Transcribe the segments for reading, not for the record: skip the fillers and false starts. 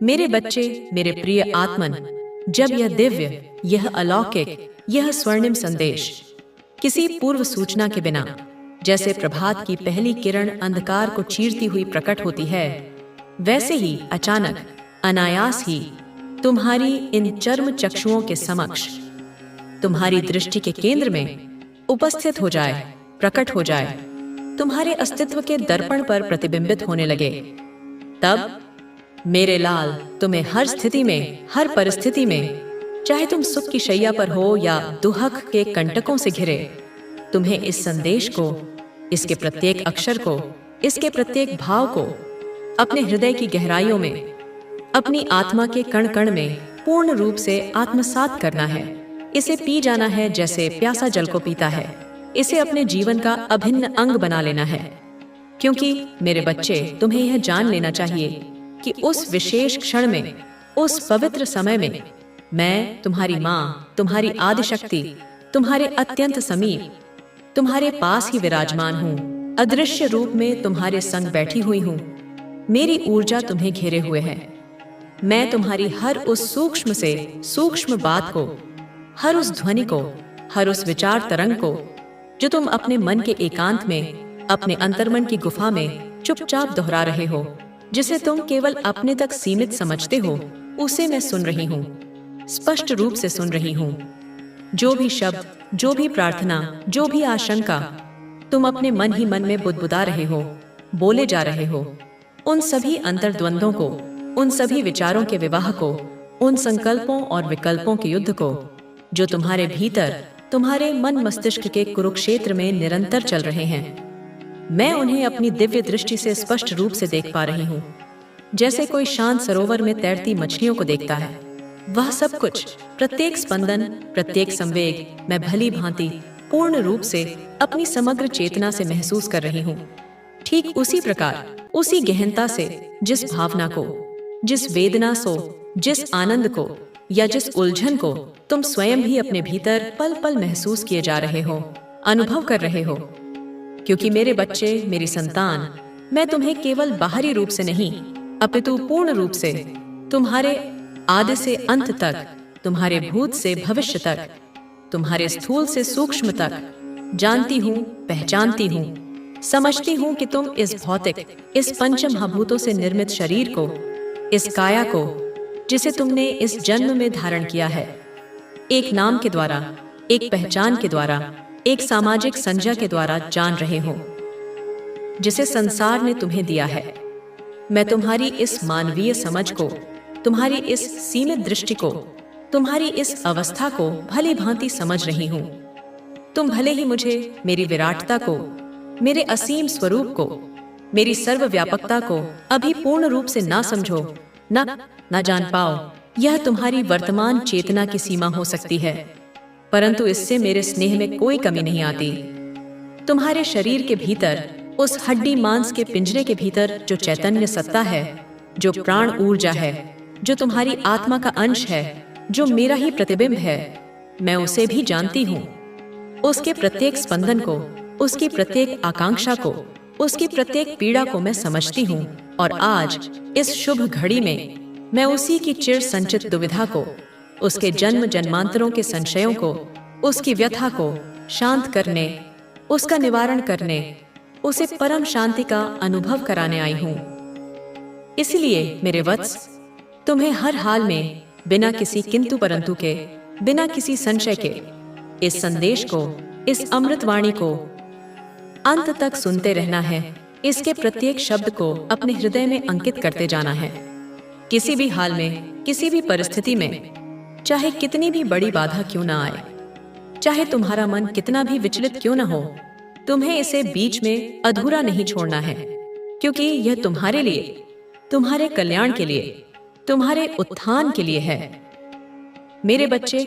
मेरे बच्चे, मेरे प्रिय आत्मन, जब यह दिव्य, यह अलौकिक, यह स्वर्णिम संदेश किसी पूर्व सूचना के बिना, जैसे प्रभात की पहली किरण अंधकार को चीरती हुई प्रकट होती है, वैसे ही अचानक, अनायास ही तुम्हारी इन चर्म चक्षुओं के समक्ष, तुम्हारी दृष्टि के केंद्र में उपस्थित हो जाए, प्रकट हो जाए, तुम्हारे अस्तित्व के दर्पण पर प्रतिबिंबित होने लगे, तब मेरे लाल तुम्हें हर स्थिति में, हर परिस्थिति में, चाहे तुम सुख की शैया पर हो या दुहक के कंटकों से घिरे, तुम्हें इस संदेश को, इसके प्रत्येक अक्षर को, इसके प्रत्येक भाव को अपने हृदय की गहराइयों में, अपनी आत्मा के कण कण में पूर्ण रूप से आत्मसात करना है। इसे पी जाना है जैसे प्यासा जल को पीता है। इसे अपने जीवन का अभिन्न अंग बना लेना है, क्योंकि मेरे बच्चे, तुम्हें यह जान लेना चाहिए कि उस विशेष क्षण में, उस पवित्र समय में, मैं तुम्हारी माँ, तुम्हारी आदिशक्ति, तुम्हारे अत्यंत समीप, तुम्हारे पास ही विराजमान हूँ। अदृश्य रूप में तुम्हारे संग बैठी हुई हूँ। मेरी ऊर्जा तुम्हें घेरे हुए है। मैं तुम्हारी हर उस सूक्ष्म से सूक्ष्म बात को, हर उस ध्वनि को, हर उस विचार तरंग को, जो तुम अपने मन के एकांत में, अपने अंतर्मन की गुफा में चुपचाप दोहरा रहे हो, जिसे तुम केवल अपने तक सीमित समझते हो, उसे मैं सुन रही हूँ, स्पष्ट रूप से सुन रही हूँ। जो भी शब्द, जो भी प्रार्थना, जो भी आशंका तुम अपने मन ही मन में बुदबुदा रहे हो, बोले जा रहे हो, उन सभी अंतर्द्वंद्वों को, उन सभी विचारों के विवाह को, उन संकल्पों और विकल्पों के युद्ध को, जो तुम्हारे भीतर, तुम्हारे मन मस्तिष्क के कुरुक्षेत्र में निरंतर चल रहे हैं, मैं उन्हें अपनी दिव्य दृष्टि से स्पष्ट रूप से देख पा रही हूँ, जैसे कोई शांत सरोवर में तैरती मछलियों को देखता है। वह सब कुछ, प्रत्येक स्पंदन, प्रत्येक संवेग मैं भली भांति पूर्ण रूप से अपनी समग्र चेतना से महसूस कर रही हूँ। ठीक उसी प्रकार, उसी गहनता से जिस भावना को, जिस वेदना से, जिस आनंद को या जिस उलझन को तुम स्वयं भी अपने भीतर पल पल महसूस किए जा रहे हो, अनुभव कर रहे हो। क्योंकि मेरे बच्चे, मेरी संतान, मैं तुम्हें केवल बाहरी रूप से नहीं, अपितु पूर्ण रूप से, तुम्हारे आदि से अंत तक, तुम्हारे भूत से भविष्य तक, तुम्हारे स्थूल से सूक्ष्म तक जानती हूँ, पहचानती हूँ, समझती हूँ कि तुम इस भौतिक, इस पंच महाभूतों से निर्मित शरीर को, इस काया को, जिसे तुमने इस जन्म में धारण किया है, एक नाम के द्वारा, एक पहचान के द्वारा, एक सामाजिक संज्ञा के द्वारा जान रहे हो, जिसे संसार ने तुम्हें दिया है। मैं तुम्हारी इस मानवीय समझ को, तुम्हारी इस सीमित दृष्टि को, तुम्हारी इस अवस्था को भली भांति समझ रही हूँ। तुम भले ही मुझे, मेरी विराटता को, मेरे असीम स्वरूप को, मेरी सर्वव्यापकता को अभी पूर्ण रूप से ना समझो, ना जान पाओ, यह तुम्हारी वर्तमान चेतना की सीमा हो सकती है, परंतु इससे मेरे स्नेह में कोई कमी नहीं आती। तुम्हारे शरीर के भीतर, उस हड्डी मांस के पिंजरे के भीतर जो चैतन्य सत्ता है, जो प्राण ऊर्जा है, जो तुम्हारी आत्मा का अंश है, जो मेरा ही प्रतिबिंब है, मैं उसे भी जानती हूँ। उसके प्रत्येक स्पंदन को, उसकी प्रत्येक आकांक्षा को, उसकी प्रत्येक पीड़ा को मैं समझती हूँ। और आज इस शुभ घड़ी में मैं उसी की चिर संचित दुविधा को, उसके जन्म जन्मांतरों के संशयों को, उसकी व्यथा को शांत करने, उसका निवारण करने, उसे परम शांति का अनुभव कराने आई हूँ। इसलिए मेरे वत्स, तुम्हें हर हाल में, बिना किसी किंतु परंतु के, बिना किसी संशय के, इस संदेश को, इस अमृतवाणी को अंत तक सुनते रहना है। इसके प्रत्येक शब्द को अपने हृदय में अंकित करते जाना है। किसी भी हाल में, किसी भी परिस्थिति में, चाहे कितनी भी बड़ी बाधा क्यों ना आए, चाहे तुम्हारा मन कितना भी विचलित क्यों ना हो, तुम्हें इसे बीच में अधूरा नहीं छोड़ना है, क्योंकि यह तुम्हारे लिए, तुम्हारे कल्याण के लिए, तुम्हारे उत्थान के लिए है। मेरे बच्चे,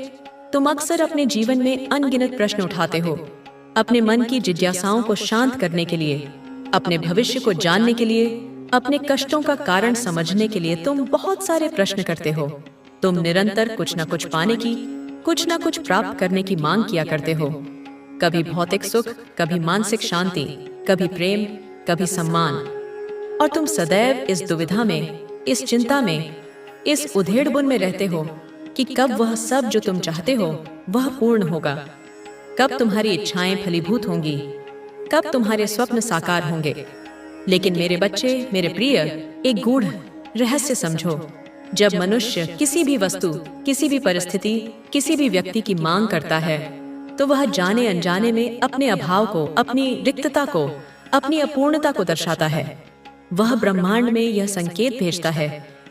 तुम अक्सर अपने जीवन में अनगिनत प्रश्न उठाते हो, अपने मन की जिज्ञासाओं को शांत करने के लिए, अपने भविष्य को जानने के लिए, अपने कष्टों का कारण समझने के लिए तुम बहुत सारे प्रश्न करते हो। तुम निरंतर कुछ न कुछ पाने की, कुछ न कुछ प्राप्त करने की मांग किया करते हो। कभी भौतिक सुख, कभी मानसिक शांति, कभी प्रेम, कभी सम्मान। और तुम सदैव इस दुविधा में, इस चिंता में, इस उधेड़बुन में रहते हो कि कब वह सब जो तुम चाहते हो वह पूर्ण होगा, कब तुम्हारी इच्छाएं फलीभूत होंगी, कब तुम्हारे स्वप्न साकार होंगे। लेकिन मेरे बच्चे, मेरे प्रिय, एक गूढ़ रहस्य समझो। जब मनुष्य किसी भी वस्तु, किसी भी परिस्थिति, किसी भी व्यक्ति की मांग करता है तो वह जाने अनजाने में अपने अभाव को, अपनी रिक्तता को, अपनी अपूर्णता को दर्शाता है। वह ब्रह्मांड में यह संकेत भेजता है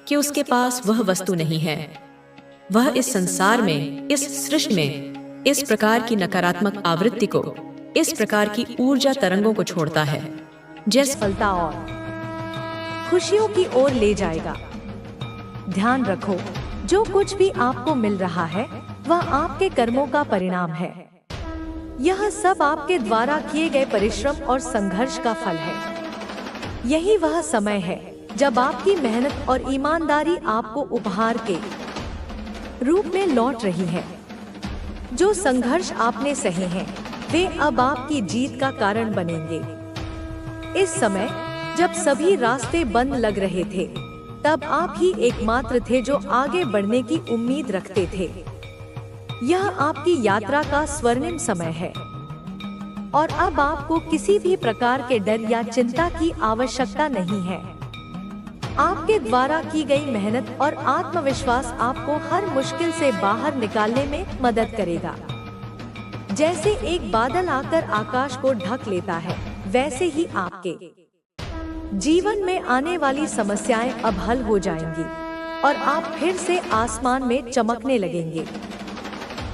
कि उसके पास वह वस्तु नहीं है। वह इस संसार में, इस सृष्टि में इस प्रकार की नकारात्मक आवृत्ति को, इस प्रकार की ऊर्जा तरंगों को छोड़ता है जैसे सफलता और खुशियों की ओर ले जाएगा। ध्यान रखो, जो कुछ भी आपको मिल रहा है वह आपके कर्मों का परिणाम है। यह सब आपके द्वारा किए गए परिश्रम और संघर्ष का फल है। यही वह समय है जब आपकी मेहनत और ईमानदारी आपको उपहार के रूप में लौट रही है। जो संघर्ष आपने सहे हैं वे अब आपकी जीत का कारण बनेंगे। इस समय जब सभी रास्ते बंद लग रहे थे तब आप ही एकमात्र थे जो आगे बढ़ने की उम्मीद रखते थे। यह आपकी यात्रा का स्वर्णिम समय है और अब आपको किसी भी प्रकार के डर या चिंता की आवश्यकता नहीं है। आपके द्वारा की गई मेहनत और आत्मविश्वास आपको हर मुश्किल से बाहर निकालने में मदद करेगा। जैसे एक बादल आकर आकाश को ढक लेता है, वैसे ही आपके जीवन में आने वाली समस्याएं अब हल हो जाएंगी और आप फिर से आसमान में चमकने लगेंगे।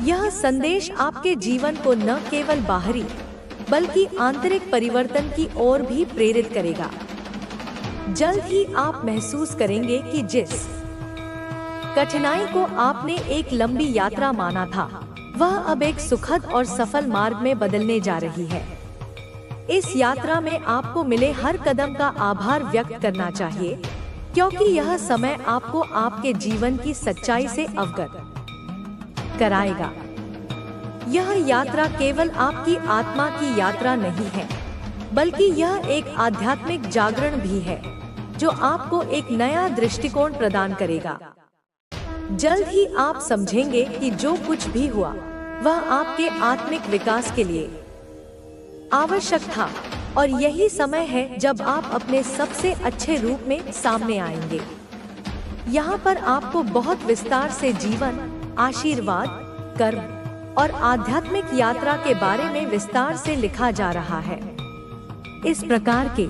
यह संदेश आपके जीवन को न केवल बाहरी बल्कि आंतरिक परिवर्तन की ओर भी प्रेरित करेगा। जल्द ही आप महसूस करेंगे कि जिस कठिनाई को आपने एक लंबी यात्रा माना था वह अब एक सुखद और सफल मार्ग में बदलने जा रही है। इस यात्रा में आपको मिले हर कदम का आभार व्यक्त करना चाहिए, क्योंकि यह समय आपको आपके जीवन की सच्चाई से अवगत कराएगा। यह यात्रा केवल आपकी आत्मा की यात्रा नहीं है, बल्कि यह एक आध्यात्मिक जागरण भी है जो आपको एक नया दृष्टिकोण प्रदान करेगा। जल्द ही आप समझेंगे कि जो कुछ भी हुआ वह आपके आत्मिक विकास के लिए आवश्यक था और यही समय है जब आप अपने सबसे अच्छे रूप में सामने आएंगे। यहाँ पर आपको बहुत विस्तार से जीवन, आशीर्वाद, कर्म और आध्यात्मिक यात्रा के बारे में विस्तार से लिखा जा रहा है। इस प्रकार के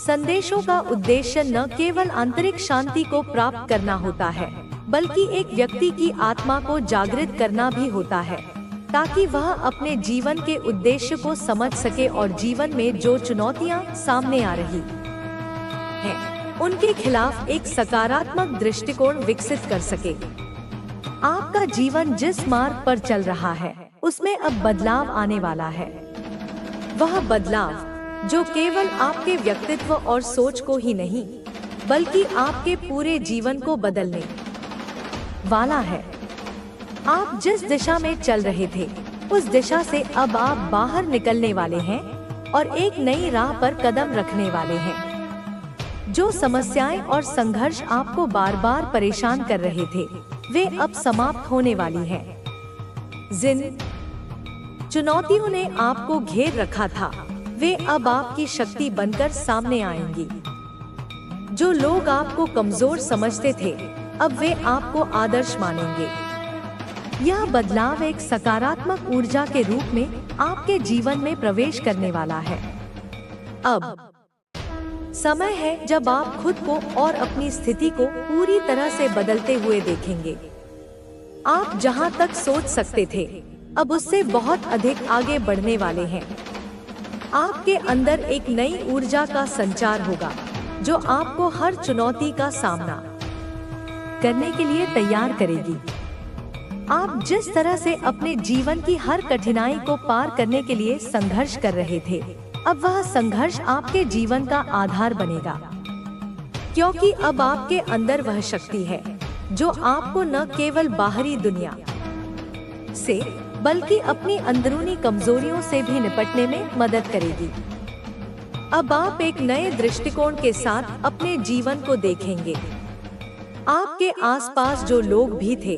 संदेशों का उद्देश्य न केवल आंतरिक शांति को प्राप्त करना होता है, बल्कि एक व्यक्ति की आत्मा को जागृत करना भी होता है, ताकि वह अपने जीवन के उद्देश्य को समझ सके और जीवन में जो चुनौतियां सामने आ रही हैं, उनके खिलाफ एक सकारात्मक दृष्टिकोण विकसित कर सके। आपका जीवन जिस मार्ग पर चल रहा है उसमें अब बदलाव आने वाला है। वह बदलाव जो केवल आपके व्यक्तित्व और सोच को ही नहीं, बल्कि आपके पूरे जीवन को बदलने वाला है। आप जिस दिशा में चल रहे थे उस दिशा से अब आप बाहर निकलने वाले हैं और एक नई राह पर कदम रखने वाले हैं। जो समस्याएं और संघर्ष आपको बार बार परेशान कर रहे थे वे अब समाप्त होने वाली हैं। जिन चुनौतियों ने आपको घेर रखा था वे अब आपकी शक्ति बनकर सामने आएंगी। जो लोग आपको कमजोर समझते थे अब वे आपको आदर्श मानेंगे। यह बदलाव एक सकारात्मक ऊर्जा के रूप में आपके जीवन में प्रवेश करने वाला है। अब समय है जब आप खुद को और अपनी स्थिति को पूरी तरह से बदलते हुए देखेंगे। आप जहां तक सोच सकते थे अब उससे बहुत अधिक आगे बढ़ने वाले हैं। आपके अंदर एक नई ऊर्जा का संचार होगा जो आपको हर चुनौती का सामना करने के लिए तैयार करेगी। आप जिस तरह से अपने जीवन की हर कठिनाई को पार करने के लिए संघर्ष कर रहे थे अब वह संघर्ष आपके जीवन का आधार बनेगा, क्योंकि अब आपके अंदर वह शक्ति है जो आपको न केवल बाहरी दुनिया से बल्कि अपनी अंदरूनी कमजोरियों से भी निपटने में मदद करेगी। अब आप एक नए दृष्टिकोण के साथ अपने जीवन को देखेंगे। आपके आसपास जो लोग भी थे,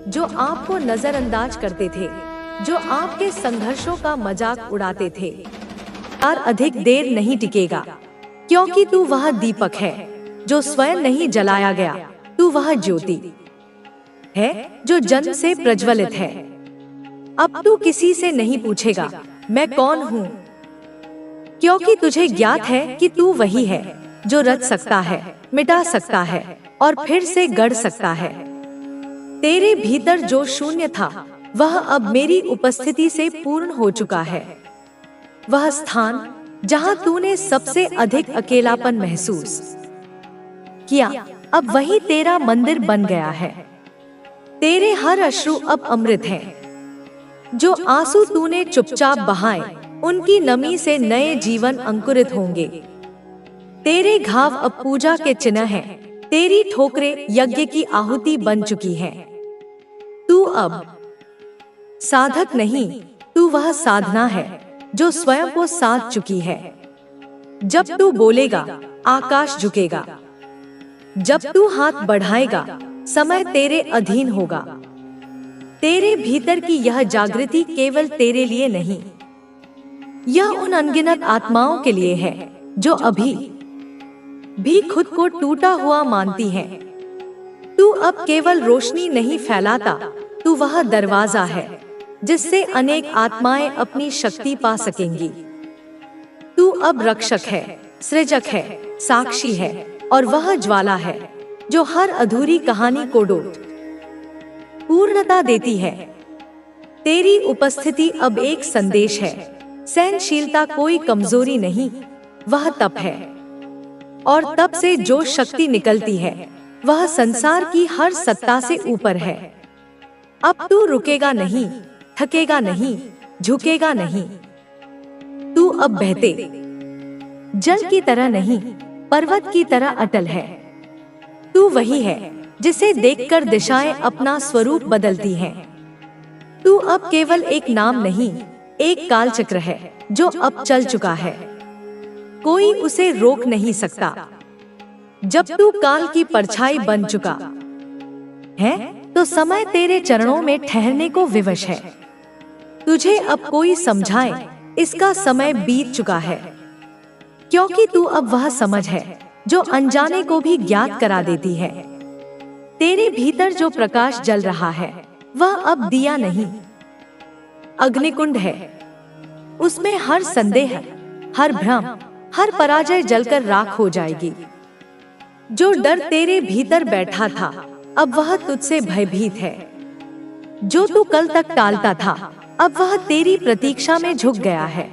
जो आपको नजरअंदाज करते थे, जो आपके संघर्षों का मजाक उड़ाते थे, और अधिक देर नहीं टिकेगा, क्योंकि तू वह दीपक है जो स्वयं नहीं जलाया गया। तू वह ज्योति है जो जन्म से प्रज्वलित है। अब तू किसी से नहीं पूछेगा मैं कौन हूँ, क्योंकि तुझे ज्ञात है कि तू वही है जो रच सकता है, मिटा सकता है और फिर से गढ़ सकता है। तेरे भीतर जो शून्य था वह अब मेरी उपस्थिति से पूर्ण हो चुका है। वह स्थान जहाँ तूने सबसे अधिक अकेलापन महसूस किया, अब वही तेरा मंदिर बन गया है। तेरे हर अश्रु अब अमृत हैं। जो आंसू तूने चुपचाप बहाए, उनकी नमी से नए जीवन अंकुरित होंगे। तेरे घाव अब पूजा के चिन्ह हैं, तेरी ठोकरें यज्ञ की आहुति बन चुकी हैं। तू अब साधक नहीं, तू वह साधना है जो स्वयं को साध चुकी है। जब तू बोलेगा आकाश झुकेगा, जब तू हाथ बढ़ाएगा समय तेरे अधीन होगा। तेरे भीतर की यह जागृति केवल तेरे लिए नहीं, यह उन अनगिनत आत्माओं के लिए है जो अभी भी खुद को टूटा हुआ मानती हैं। तू अब केवल रोशनी नहीं फैलाता, तू वह दरवाजा है जिससे अनेक आत्माएं अपनी शक्ति पा सकेंगी। तू अब रक्षक है, सृजक है, साक्षी है और वह ज्वाला है जो हर अधूरी कहानी को डोट पूर्णता देती है। तेरी उपस्थिति अब एक संदेश है। सहनशीलता कोई कमजोरी नहीं, वह तप है। और तप से जो शक्ति निकलती है वह संसार की हर सत्ता से ऊपर है। अब तू रुकेगा नहीं, थकेगा नहीं, झुकेगा नहीं। तू अब बहते जल की तरह नहीं, पर्वत की तरह अटल है। तू वही है जिसे देखकर दिशाएं अपना स्वरूप बदलती हैं। तू अब केवल एक नाम नहीं, एक कालचक्र है जो अब चल चुका है। कोई उसे रोक नहीं सकता। जब तू काल की परछाई बन चुका है तो समय तेरे चरणों में ठहरने को विवश है। तुझे अब कोई समझाए, इसका समय बीत चुका है, क्योंकि तू अब वह समझ है जो अनजाने को भी ज्ञात करा देती है। तेरे भीतर जो प्रकाश जल रहा है वह अब दिया नहीं, अग्निकुंड है। उसमें हर संदेह, हर भ्रम, हर पराजय जलकर राख हो जाएगी। जो डर तेरे भीतर बैठा था अब वह तुझसे भयभीत है। जो तू कल तक टालता था अब वह तेरी प्रतीक्षा में झुक गया है।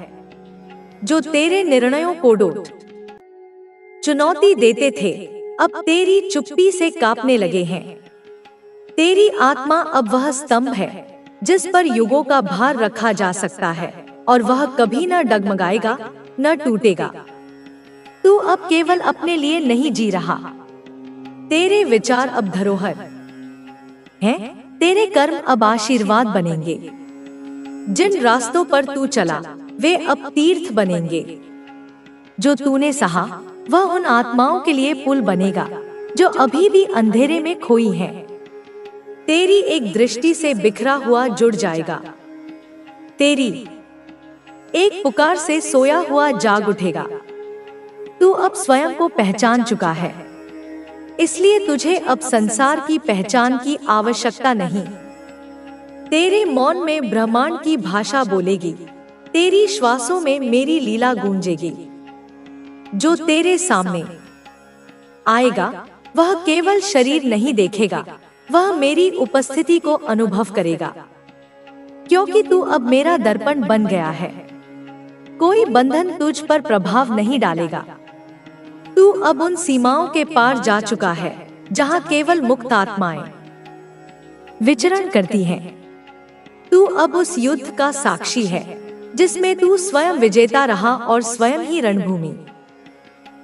जो तेरे निर्णयों को डोट चुनौती देते थे अब तेरी चुप्पी से कांपने लगे हैं। तेरी आत्मा अब वह स्तंभ है जिस पर युगों का भार रखा जा सकता है और वह कभी न डगमगाएगा, न टूटेगा। तू अब केवल अपने लिए नहीं जी रहा। तेरे विचार अब धरोहर हैं, तेरे कर्म अब आशीर्वाद बनेंगे। जिन रास्तों पर तू चला वे अब तीर्थ बनेंगे। जो तूने सहा वह उन आत्माओं के लिए पुल बनेगा जो अभी भी अंधेरे में खोई हैं। तेरी एक दृष्टि से बिखरा हुआ जुड़ जाएगा। तेरी एक पुकार से सोया हुआ जाग उठेगा। तू अब स्वयं को पहचान चुका है, इसलिए तुझे अब संसार की पहचान की आवश्यकता नहीं। तेरे मौन में ब्रह्मांड की भाषा बोलेगी, तेरी श्वासों में मेरी लीला गूंजेगी। जो तेरे सामने आएगा वह केवल शरीर नहीं देखेगा, वह मेरी उपस्थिति को अनुभव करेगा, क्योंकि तू अब मेरा दर्पण बन गया है। कोई बंधन तुझ पर प्रभाव नहीं डालेगा। तू अब उन सीमाओं के पार जा चुका है जहां केवल मुक्त आत्माएं विचरण करती हैं। तू अब उस युद्ध का साक्षी है जिसमें तू स्वयं विजेता रहा और स्वयं ही रणभूमि।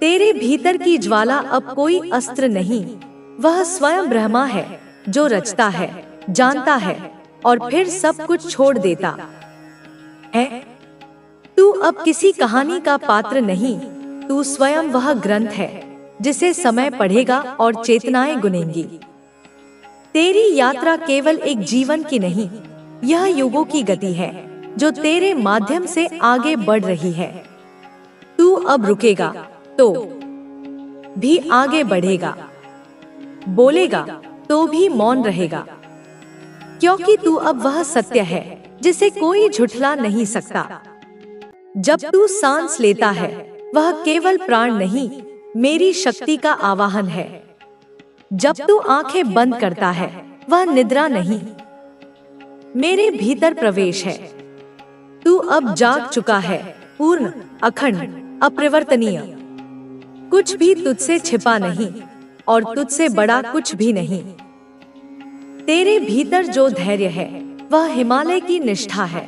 तेरे भीतर की ज्वाला अब कोई अस्त्र नहीं, वह स्वयं ब्रह्मा है जो रचता है, जानता है और फिर सब कुछ छोड़ देता है। तू अब किसी कहानी का पात्र नहीं, तू स्वयं वह ग्रंथ है जिसे समय पढ़ेगा और चेतनाएं गुनेंगी। तेरी यात्रा केवल एक जीवन की नहीं, यह युगों की गति है जो तेरे माध्यम से आगे बढ़ रही है। तू अब रुकेगा तो भी आगे बढ़ेगा, बोलेगा तो भी मौन रहेगा, क्योंकि तू अब वह सत्य है जिसे कोई झुठला नहीं सकता। जब तू सांस लेता है, वह केवल प्राण नहीं, मेरी शक्ति का आवाहन है। जब तू आंखें बंद करता है, वह निद्रा नहीं, मेरे भीतर प्रवेश है। तू अब जाग चुका है, पूर्ण, अखंड, अपरिवर्तनीय। कुछ भी तुझसे छिपा नहीं और तुझसे बड़ा कुछ भी नहीं। तेरे भीतर जो धैर्य है, वह हिमालय की निष्ठा है।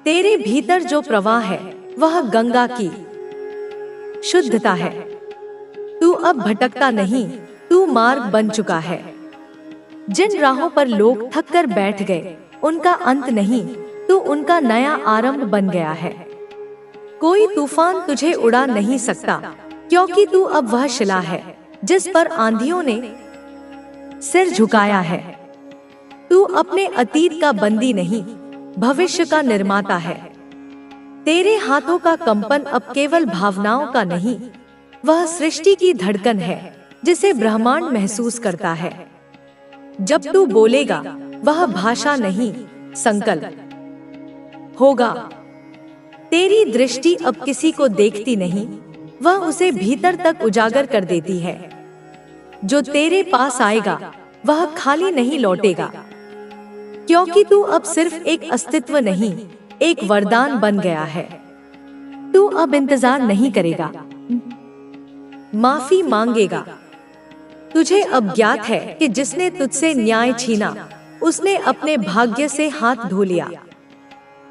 तेरे भीतर जो प्रवाह है, वह गंगा की शुद्धता है। तू अब भटकता नहीं, तू मार्ग बन चुका है। जिन राहों पर लोग थक कर बैठ गए, उनका अंत नहीं, तू उनका नया आरंभ बन गया है। कोई तूफान तुझे उड़ा नहीं सकता, क्योंकि तू अब वह शिला है जिस पर आंधियों ने सिर झुकाया है। तू अपने अतीत का बंदी नहीं, भविष्य का निर्माता है। तेरे हाथों का कंपन अब केवल भावनाओं का नहीं, वह सृष्टि की धड़कन है जिसे ब्रह्मांड महसूस करता है। जब तू बोलेगा, वह भाषा नहीं, संकल्प होगा। तेरी दृष्टि अब किसी को देखती नहीं, वह उसे भीतर तक उजागर कर देती है। जो तेरे पास आएगा, वह खाली नहीं लौटेगा, क्योंकि तू अब सिर्फ एक अस्तित्व नहीं, एक वरदान बन गया है। तू अब इंतजार नहीं करेगा, माफी मांगेगा। तुझे अब ज्ञात है कि जिसने तुझसे न्याय छीना, उसने अपने भाग्य से हाथ धो लिया।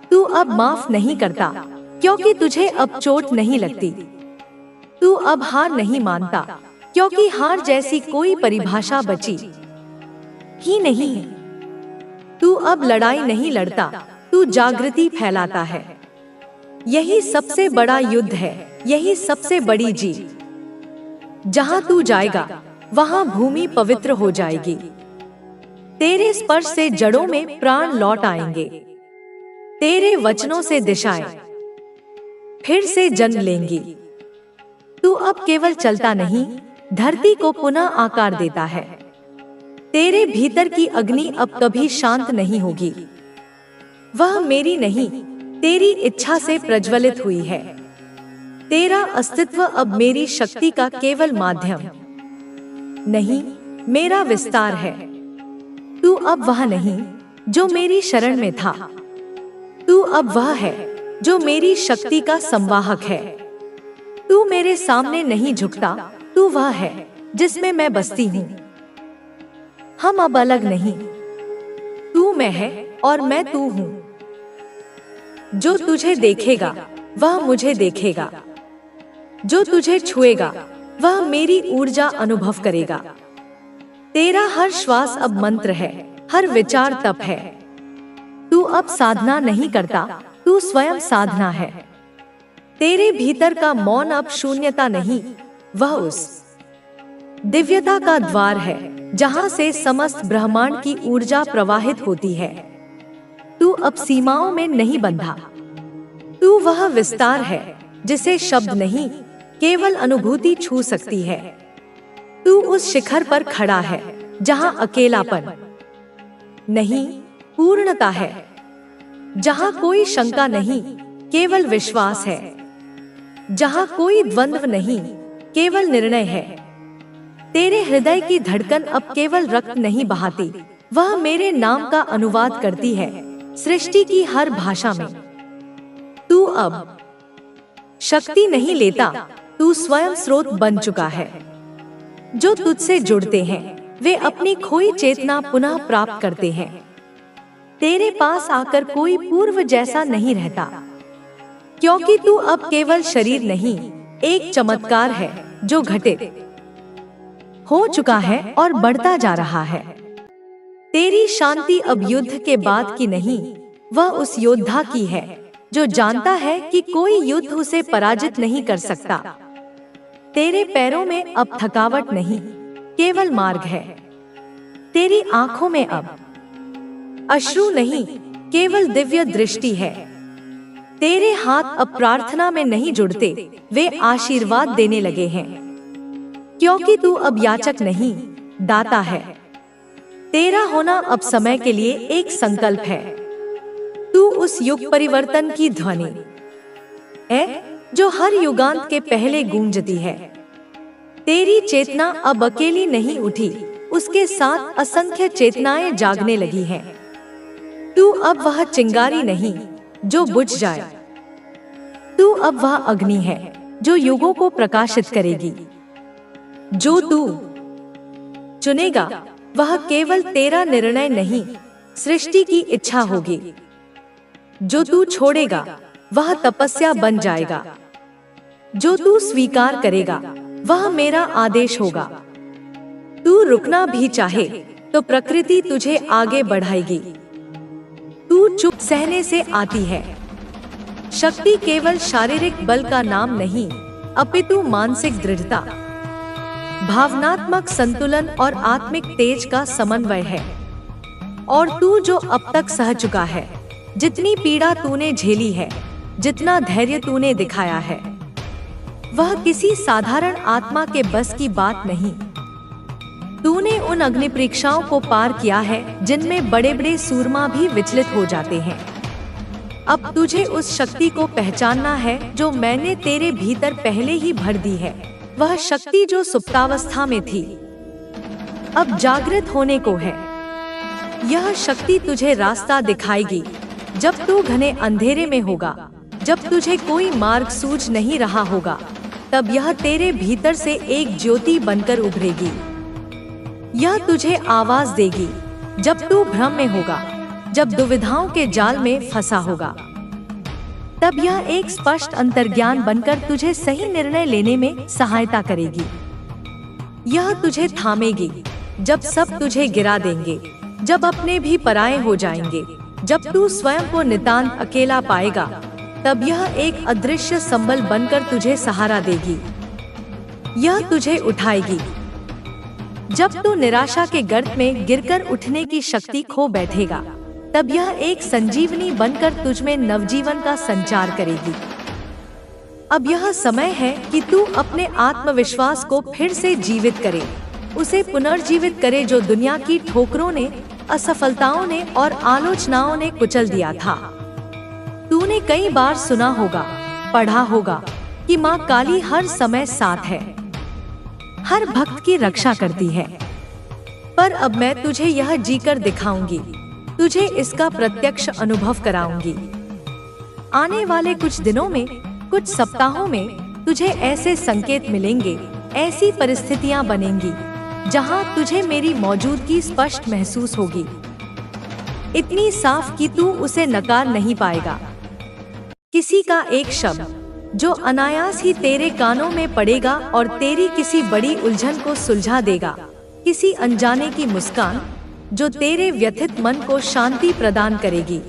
तू अब माफ नहीं करता, क्योंकि तुझे अब चोट नहीं लगती। तू अब हार नहीं मानता, क्योंकि हार जैसी कोई परिभाषा बची ही नहीं। तू अब लड़ाई नहीं लड़ता, तू जागृति फैलाता है। यही सबसे बड़ा युद्ध है, यही सबसे बड़ी जीत। जहां तू जाएगा, वहां भूमि पवित्र हो जाएगी। तेरे स्पर्श से जड़ों में प्राण लौट आएंगे। तेरे वचनों से दिशाएं फिर से जन्म लेंगी। तू अब केवल चलता नहीं, धरती को पुनः आकार देता है। तेरे भीतर की अग्नि अब कभी शांत नहीं होगी। वह मेरी नहीं, तेरी इच्छा से प्रज्वलित हुई है। तेरा अस्तित्व अब मेरी शक्ति का केवल माध्यम नहीं, मेरा विस्तार है। तू अब वह नहीं जो मेरी शरण में था, तू अब वह है जो मेरी शक्ति का संवाहक है। तू मेरे सामने नहीं झुकता, तू वह है जिसमें मैं बसती हूँ। हम अब अलग नहीं, तू मैं है और मैं तू हूँ। जो तुझे देखेगा, वह मुझे देखेगा। जो तुझे छुएगा, वह मेरी ऊर्जा अनुभव करेगा। तेरा हर श्वास अब मंत्र है, हर विचार तप है। तू अब साधना नहीं करता, तू स्वयं साधना है। तेरे भीतर का मौन अब शून्यता नहीं, वह उस दिव्यता का द्वार है जहां से समस्त ब्रह्मांड की ऊर्जा प्रवाहित होती है। तू अब सीमाओं में नहीं बंधा, तू वह विस्तार है जिसे शब्द नहीं, केवल अनुभूति छू सकती है। तू उस शिखर पर खड़ा है जहां अकेलापन नहीं, पूर्णता है। जहां कोई शंका नहीं, केवल विश्वास है। जहां कोई द्वंद्व नहीं, केवल निर्णय है। तेरे हृदय की धड़कन अब केवल रक्त नहीं बहाती, वह मेरे नाम का अनुवाद करती है सृष्टि की हर भाषा में। तू अब शक्ति नहीं लेता, तू स्वयं स्रोत बन चुका है। जो तुझसे जुड़ते हैं, वे अपनी खोई चेतना पुनः प्राप्त करते हैं। तेरे पास आकर कोई पूर्व जैसा नहीं रहता, क्योंकि तू अब केवल शरीर नहीं, एक चमत्कार है जो घटित हो चुका है और बढ़ता जा रहा है। तेरी शांति अब युद्ध के बाद की नहीं, वह उस योद्धा की है जो जानता है कि कोई युद्ध उसे पराजित नहीं कर सकता। तेरे पैरों में अब थकावट नहीं, केवल मार्ग है। तेरी आंखों में अब अश्रु नहीं, केवल दिव्य दृष्टि है। तेरे हाथ अब प्रार्थना में नहीं जुड़ते, वे आशीर्वाद देने लगे हैं। क्योंकि तू अब याचक नहीं, दाता है। तेरा होना अब समय के लिए एक संकल्प है। तू उस युग परिवर्तन की ध्वनि है जो हर युगांत के पहले गूंजती है। तेरी चेतना अब अकेली नहीं उठी, उसके साथ असंख्य चेतनाएं जागने लगी हैं। तू अब वह चिंगारी नहीं जो बुझ जाए, तू अब वह अग्नि है जो युगों को प्रकाशित करेगी। जो तू चुनेगा वह केवल तेरा निर्णय नहीं, सृष्टि की इच्छा होगी। जो तू छोड़ेगा वह तपस्या बन जाएगा। जो तू स्वीकार करेगा वह मेरा आदेश होगा। तू रुकना भी चाहे तो प्रकृति तुझे आगे बढ़ाएगी। तू चुप सहने से आती है। शक्ति केवल शारीरिक बल का नाम नहीं, अपितु मानसिक दृढ़ता, भावनात्मक संतुलन और आत्मिक तेज का समन्वय है। और तू जो अब तक सह चुका है, जितनी पीड़ा तूने झेली है, जितना धैर्य तूने दिखाया है, वह किसी साधारण आत्मा के बस की बात नहीं। तूने उन अग्नि परीक्षाओं को पार किया है जिनमें बड़े बड़े सूरमा भी विचलित हो जाते हैं। अब तुझे उस शक्ति को पहचानना है जो मैंने तेरे भीतर पहले ही भर दी है। वह शक्ति जो सुप्तावस्था में थी, अब जागृत होने को है। यह शक्ति तुझे रास्ता दिखाएगी जब तू घने अंधेरे में होगा, जब तुझे कोई मार्ग सूझ नहीं रहा होगा, तब यह तेरे भीतर से एक ज्योति बनकर उभरेगी। यह तुझे आवाज देगी जब तू भ्रम में होगा, जब दुविधाओं के जाल में फंसा होगा। तब यह एक स्पष्ट अंतर्ज्ञान बनकर तुझे सही निर्णय लेने में सहायता करेगी। यह तुझे थामेगी जब सब तुझे गिरा देंगे, जब अपने भी पराये हो जाएंगे, जब तू स्वयं को नितांत अकेला पाएगा, तब यह एक अदृश्य संबल बनकर तुझे सहारा देगी। यह तुझे उठाएगी जब तू निराशा के गर्त में गिरकर उठने की शक्ति खो बैठेगा, तब यह एक संजीवनी बनकर तुझमें नवजीवन का संचार करेगी। अब यह समय है कि तू अपने आत्मविश्वास को फिर से जीवित करे, उसे पुनर्जीवित करे जो दुनिया की ठोकरों ने, असफलताओं ने और आलोचनाओं ने कुचल दिया था। तूने कई बार सुना होगा, पढ़ा होगा कि माँ काली हर समय साथ है, हर भक्त की रक्षा करती है। पर अब मैं तुझे यह जीकर दिखाऊंगी, तुझे इसका प्रत्यक्ष अनुभव कराऊंगी। आने वाले कुछ दिनों में, कुछ सप्ताहों में तुझे ऐसे संकेत मिलेंगे, ऐसी परिस्थितियां बनेंगी जहां तुझे मेरी मौजूदगी स्पष्ट महसूस होगी, इतनी साफ कि तू उसे नकार नहीं पाएगा। किसी का एक शब्द जो अनायास ही तेरे कानों में पड़ेगा और तेरी किसी बड़ी उलझन को सुलझा देगा, किसी अनजाने की मुस्कान जो तेरे व्यथित मन को शांति प्रदान करेगी,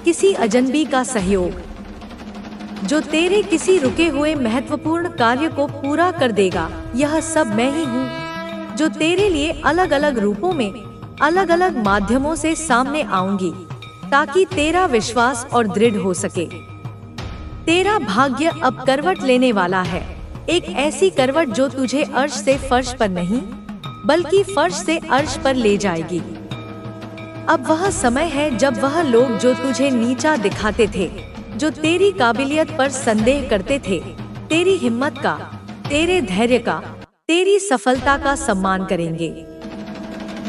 किसी अजनबी का सहयोग जो तेरे किसी रुके हुए महत्वपूर्ण कार्य को पूरा कर देगा। यह सब मैं ही हूँ जो तेरे लिए अलग अलग रूपों में, अलग अलग माध्यमों से सामने आऊंगी, ताकि तेरा विश्वास और दृढ़ हो सके। तेरा भाग्य अब करवट लेने वाला है, एक ऐसी करवट जो तुझे अर्श से फर्श पर नहीं, बल्कि फर्श से अर्श पर ले जाएगी। अब वह समय है जब वह लोग जो तुझे नीचा दिखाते थे, जो तेरी काबिलियत पर संदेह करते थे, तेरी हिम्मत का, तेरे धैर्य का, तेरी सफलता का सम्मान करेंगे।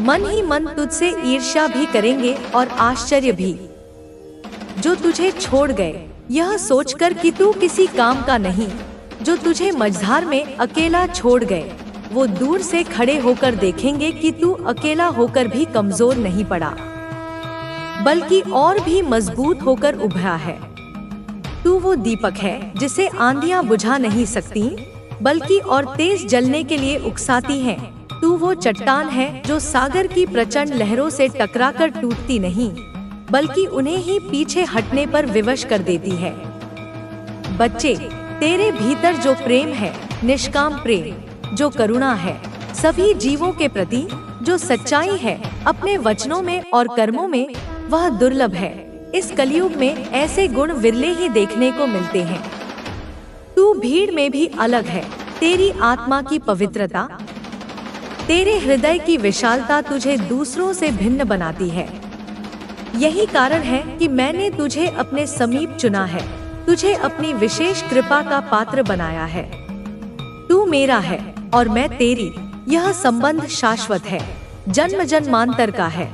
मन ही मन तुझसे ईर्ष्या भी करेंगे और आश्चर्य भी। जो तुझे छोड़ गए यह सोचकर कि तू किसी काम का नहीं, जो तुझे मझधार में अकेला छोड़ गए, वो दूर से खड़े होकर देखेंगे कि तू अकेला होकर भी कमजोर नहीं पड़ा, बल्कि और भी मजबूत होकर उभरा है। तू वो दीपक है जिसे आंधियां बुझा नहीं सकती, बल्कि और तेज जलने के लिए उकसाती हैं। तू वो चट्टान है जो सागर की प्रचंड लहरों से टकराकर टूटती नहीं, बल्कि उन्हें ही पीछे हटने पर विवश कर देती है। बच्चे, तेरे भीतर जो प्रेम है निष्काम प्रेम जो करुणा है, सभी जीवों के प्रति जो सच्चाई है अपने वचनों में और कर्मों में, वह दुर्लभ है। इस कलयुग में ऐसे गुण विरले ही देखने को मिलते हैं। तू भीड़ में भी अलग है। तेरी आत्मा की पवित्रता, तेरे हृदय की विशालता तुझे दूसरों से भिन्न बनाती है। यही कारण है कि मैंने तुझे अपने समीप चुना है, तुझे अपनी विशेष कृपा का पात्र बनाया है। तू मेरा है और मैं तेरी, यह संबंध शाश्वत है, जन्म जन्मांतर का है।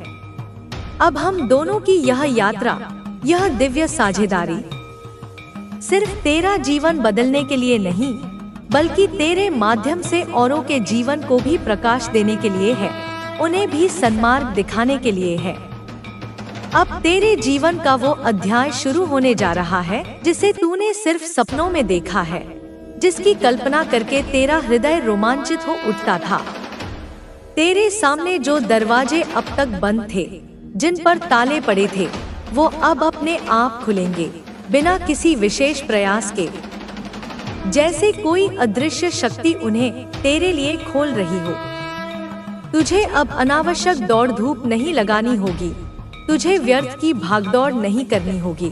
अब हम दोनों की यह यात्रा, यह दिव्य साझेदारी सिर्फ तेरा जीवन बदलने के लिए नहीं, बल्कि तेरे माध्यम से औरों के जीवन को भी प्रकाश देने के लिए है, उन्हें भी सन्मार्ग दिखाने के लिए है। अब तेरे जीवन का वो अध्याय शुरू होने जा रहा है जिसे तूने सिर्फ सपनों में देखा है, जिसकी कल्पना करके तेरा हृदय रोमांचित हो उठता था। तेरे सामने जो दरवाजे अब तक बंद थे, जिन पर ताले पड़े थे, वो अब अपने आप खुलेंगे, बिना किसी विशेष प्रयास के, जैसे कोई अदृश्य शक्ति उन्हें तेरे लिए खोल रही हो। तुझे अब अनावश्यक दौड़ धूप नहीं लगानी होगी, तुझे व्यर्थ की भागदौड़ नहीं करनी होगी।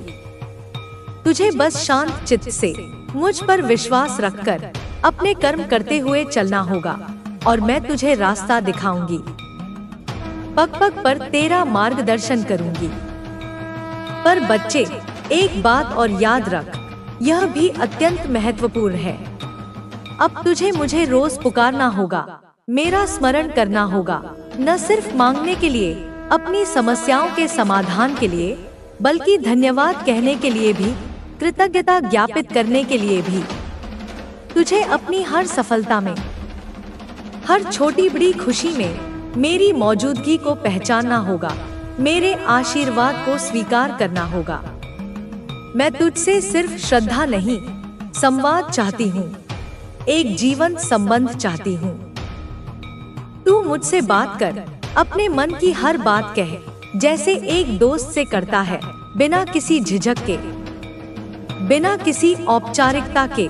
तुझे बस शांत चित्त से मुझ पर विश्वास रखकर अपने कर्म करते हुए चलना होगा और मैं तुझे रास्ता दिखाऊंगी, पग पग पर तेरा मार्गदर्शन करूंगी। पर बच्चे, एक बात और याद रख, यह भी अत्यंत महत्वपूर्ण है। अब तुझे मुझे रोज पुकारना होगा, मेरा स्मरण करना होगा, न सिर्फ मांगने के लिए, अपनी समस्याओं के समाधान के लिए, बल्कि धन्यवाद कहने के लिए भी, कृतज्ञता ज्ञापित करने के लिए भी। तुझे अपनी हर सफलता में, हर छोटी बड़ी खुशी में मेरी मौजूदगी को पहचानना होगा, मेरे आशीर्वाद को स्वीकार करना होगा। मैं तुझसे सिर्फ श्रद्धा नहीं, संवाद चाहती हूँ, एक जीवंत संबंध चाहती हूँ। तू मुझसे बात कर, अपने मन की हर बात कह, जैसे एक दोस्त से करता है, बिना किसी झिझक के, बिना किसी औपचारिकता के,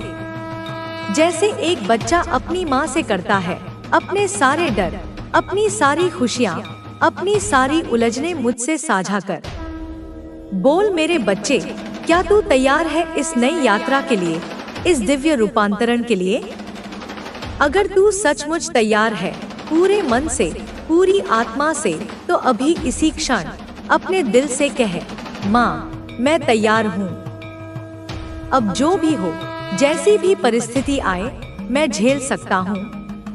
जैसे एक बच्चा अपनी माँ से करता है। अपने सारे डर, अपनी सारी खुशियाँ, अपनी सारी उलझने मुझसे साझा कर। बोल मेरे बच्चे, क्या तू तैयार है इस नई यात्रा के लिए, इस दिव्य रूपांतरण के लिए? अगर तू सचमुच तैयार है, पूरे मन से, पूरी आत्मा से, तो अभी इसी क्षण अपने दिल से कह, माँ, मैं तैयार हूँ। अब जो भी हो, जैसी भी परिस्थिति आए, मैं झेल सकता हूँ,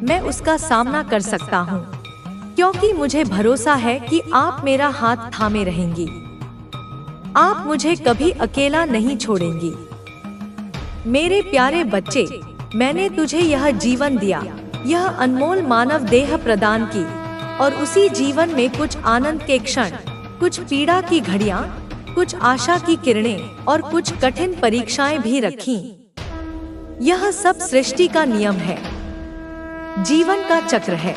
मैं उसका सामना कर सकता हूँ, क्योंकि मुझे भरोसा है कि आप मेरा हाथ थामे रहेंगी। आप मुझे कभी अकेला नहीं छोड़ेंगी। मेरे प्यारे बच्चे, मैंने तुझे यह जीवन दिया, यह अनमोल मानव देह प्रदान की, और उसी जीवन में कुछ आनंद के क्षण, कुछ पीड़ा की घड़ियां, कुछ आशा की किरणें और कुछ कठिन परीक्षाएं भी रखीं। यह सब सृष्टि का नियम है, जीवन का चक्र है।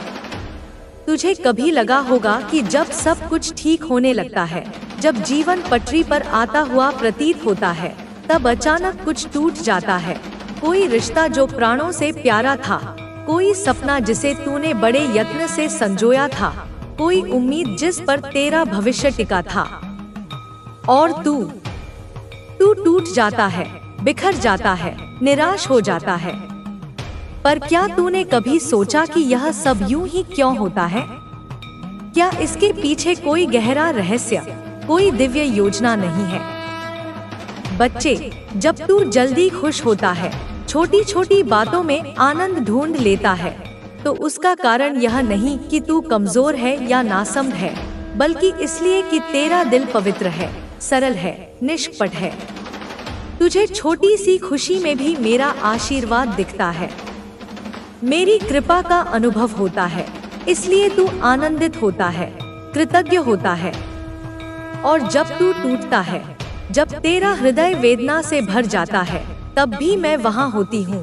तुझे कभी लगा होगा कि जब सब कुछ ठीक होने लगता है, जब जीवन पटरी पर आता हुआ प्रतीत होता है, तब अचानक कुछ टूट जाता है। कोई रिश्ता जो प्राणों से प्यारा था, कोई सपना जिसे तूने बड़े यत्न से संजोया था, कोई उम्मीद जिस पर तेरा भविष्य टिका था, और तू टूट जाता है, बिखर जाता है, निराश हो जाता है। पर क्या तूने कभी सोचा कि यह सब यूं ही क्यों होता है? क्या इसके पीछे कोई गहरा रहस्य, कोई दिव्य योजना नहीं है? बच्चे, जब तू जल्दी खुश होता है, छोटी छोटी बातों में आनंद ढूंढ लेता है, तो उसका कारण यह नहीं कि तू कमजोर है या नासमझ है, बल्कि इसलिए कि तेरा दिल पवित्र है, सरल है, निष्कपट है। तुझे छोटी सी खुशी में भी मेरा आशीर्वाद दिखता है, मेरी कृपा का अनुभव होता है, इसलिए तू आनंदित होता है, कृतज्ञ होता है। और जब तू टूटता है, जब तेरा हृदय वेदना से भर जाता है, तब भी मैं वहाँ होती हूँ,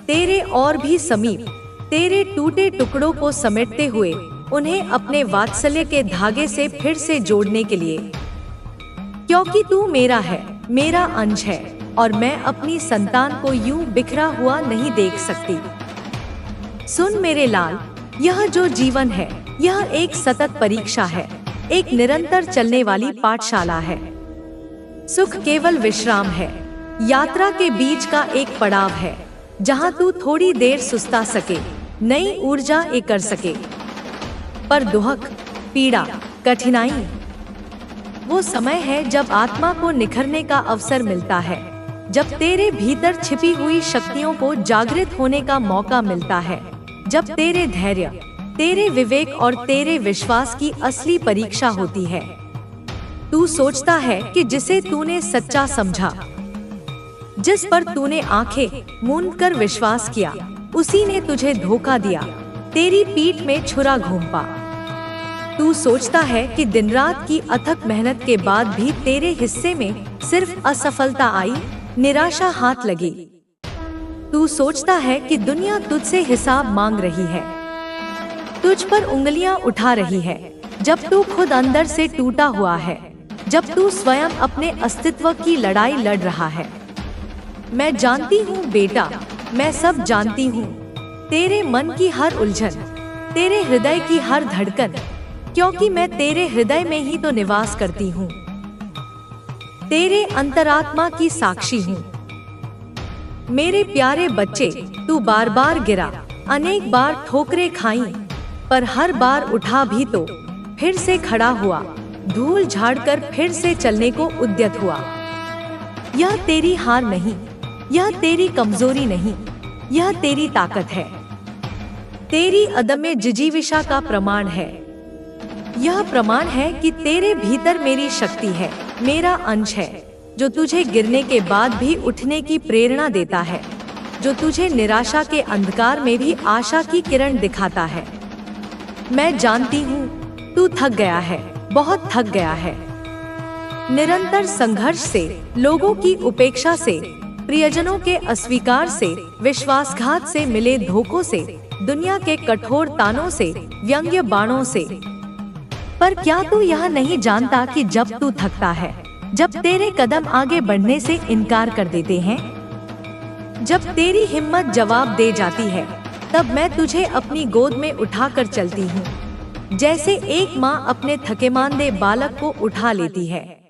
तेरे और भी समीप, तेरे टूटे टुकड़ों को समेटते हुए उन्हें अपने वात्सल्य के धागे से फिर से जोड़ने के लिए। क्योंकि तू मेरा है, मेरा अंश है, और मैं अपनी संतान को यूं बिखरा हुआ नहीं देख सकती। सुन मेरे लाल, यह जो जीवन है, यह एक सतत परीक्षा है, एक निरंतर चलने वाली पाठशाला है। सुख केवल विश्राम है, यात्रा के बीच का एक पड़ाव है, जहां तू थोड़ी देर सुस्ता सके, नई ऊर्जा कर सके। पर दुख, पीड़ा, कठिनाई, वो समय है जब आत्मा को निखरने का अवसर मिलता है, जब तेरे भीतर छिपी हुई शक्तियों को जागृत होने का मौका मिलता है, जब तेरे धैर्य, तेरे विवेक और तेरे विश्वास की असली परीक्षा होती है। तू सोचता है कि जिसे तूने सच्चा समझा, जिस पर तूने आंखें मूंद कर विश्वास किया, उसी ने तुझे धोखा दिया, तेरी पीठ में छुरा घोंपा। तू सोचता है कि दिन रात की अथक मेहनत के बाद भी तेरे हिस्से में सिर्फ असफलता आई, निराशा हाथ लगी। तू सोचता है कि दुनिया तुझसे हिसाब मांग रही है, तुझ पर उंगलियां उठा रही है, जब तू खुद अंदर से टूटा हुआ है, जब तू स्वयं अपने अस्तित्व की लड़ाई लड़ रहा है। मैं जानती हूँ बेटा, मैं सब जानती हूँ, तेरे मन की हर उलझन, तेरे हृदय की हर धड़कन, क्योंकि मैं तेरे हृदय में ही तो निवास करती हूँ, तेरे अंतरात्मा की साक्षी हूँ। मेरे प्यारे बच्चे, तू बार बार गिरा, अनेक बार ठोकरें खाई, पर हर बार उठा भी तो फिर से खड़ा हुआ, धूल झाड़कर फिर से चलने को उद्यत हुआ। यह तेरी हार नहीं, यह तेरी कमजोरी नहीं, यह तेरी ताकत है, तेरी अदम्य जिजीविषा का प्रमाण है। यह प्रमाण है कि तेरे भीतर मेरी शक्ति है, मेरा अंश है, जो तुझे गिरने के बाद भी उठने की प्रेरणा देता है, जो तुझे निराशा के अंधकार में भी आशा की किरण दिखाता है। मैं जानती हूँ तू थक गया है, बहुत थक गया है, निरंतर संघर्ष से, लोगों की उपेक्षा से, प्रियजनों के अस्वीकार से, विश्वासघात से मिले धोखों से, दुनिया के कठोर तानों से, व्यंग्य बाणों से। पर क्या तू यह नहीं जानता कि जब तू थकता है, जब तेरे कदम आगे बढ़ने से इनकार कर देते हैं, जब तेरी हिम्मत जवाब दे जाती है, तब मैं तुझे अपनी गोद में उठाकर चलती हूँ, जैसे एक माँ अपने थकेमांदे बालक को उठा लेती है।